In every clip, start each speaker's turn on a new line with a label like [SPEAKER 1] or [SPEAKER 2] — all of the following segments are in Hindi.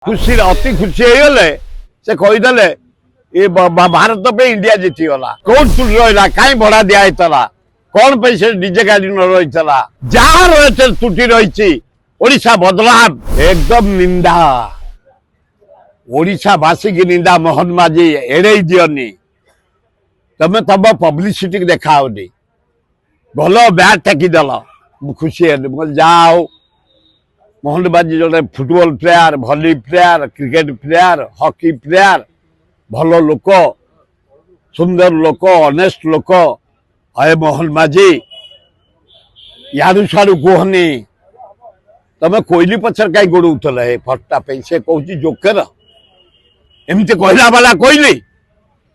[SPEAKER 1] खुशी अति खुशी होगले से कहीदे ये भारत पे इंडिया जीतीगला कौन त्रुटि रहा कहीं भड़ा दिखाला कौन पे से डीजे गाड़ी न रही जहाँ त्रुटि रही ओडिशा बदलाव एकदम निंदा ओडिशावासी की निंदा मोहन माझी एड़े दियनी तमें तम पब्लिसिटी देखाओनी भल बैट टेकिदेल खुशी है जाओ मोहन माझी जो फुटबॉल प्लेयर भली player cricket player hockey player भल लोक सुंदर लोक ऑनेस्ट लोक अये मोहन माझी यारू सारू कहनी तमें कोईली पचर कहीं गोड़ौल फटा से कौन जोकर एमती कहला वाला कोईली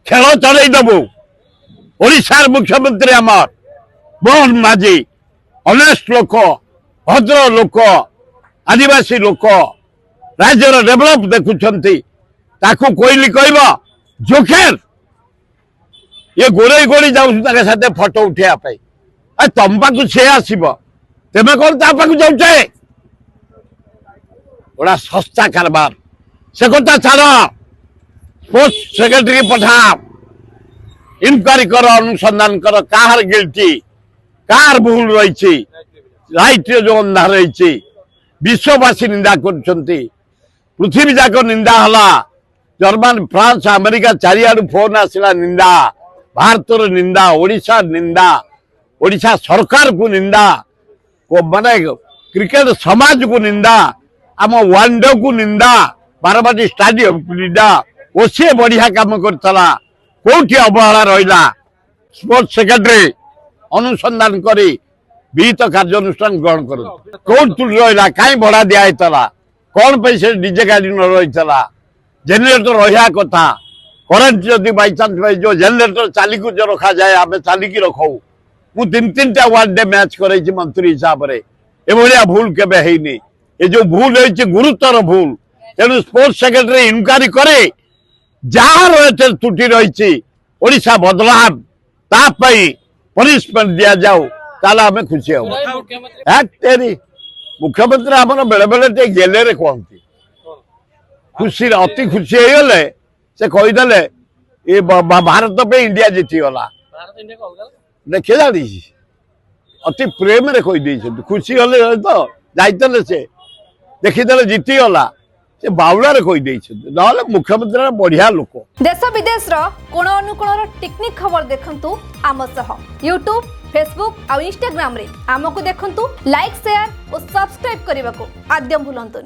[SPEAKER 1] खेल चल दबू ओडिशार मुख्यमंत्री आमर मोहन माझी ऑनेस्ट लोक भद्र लोक आदिवासी लोक राज्यर डेभलप देखुंट कोईली कह जोखेर ये गोड़े गोड़ी जाते फटो उठाई तुम पाक सी आसब तेमे कौन पाक जाऊे गोटा सस्ता कारबार से कथा छाड़ स्पोर्ट्स सेक्रेटरी पठाओ इनक्वारी कर अनुसंधान कर कार गिल्टी कार भूल रही राइट जो अंधार रही विश्ववासी निंदा कर पृथ्वी जाक निंदा हला जर्मन फ्रांस अमेरिका चारियाडू फोन आसला निंदा भारतर निंदा ओडिशा निंदा ओडिशा सरकार को निंदा को माने क्रिकेट समाज को निंदा आम वनडे को निंदा बारबाटी स्टाडियम को निंदा ओसी बढ़िया काम करता कौटी अवहेला रहा स्पोर्ट्स सेक्रेटरी अनुसंधान करी विहित कार्यानुष्ठान ग्रहण कर कौन त्रुटि रहा कहीं भड़ा दिखाला कौन पे से डीजे गाड़ी न रही जेनेटर रहा कथा करेन्ट जदि बाई चान्स जो जेनेटर चालिक जो रखा जाए आम चालिकी रखू मु तीन तीन टा वन डे मैच कर मंत्री हिसाब से एभलिया भूल केबे हेनी ये जो भूल है गुरुतर भूल तेणु स्पोर्ट्स सेक्रेटरी इनक्वारी करे जहाँ त्रुटि रही ओडिशा बदलाव तापाई पनिशमेंट दि जाऊ ताला हमें खुशी हम तेरी मुख्यमंत्री आम बेले बेले गेले कहती खुशी अति खुशी होगले से कहीदे ये भारत पे इंडिया जीतीगला देखिए जानी अति प्रेम रे कहीदे खुशी हले तो जाते से देखीदे जीतीगला से बाउला कहीदे ना मुख्यमंत्री बढ़िया लोक
[SPEAKER 2] देश विदेश कोण अनुकोण टेक्निक खबर देखंतु आम सह यूट्यूब फेसबुक और इंस्टाग्राम रे आमको देखंतु लाइक शेयर और सब्सक्राइब करने को आद्यम भूलंतुनि।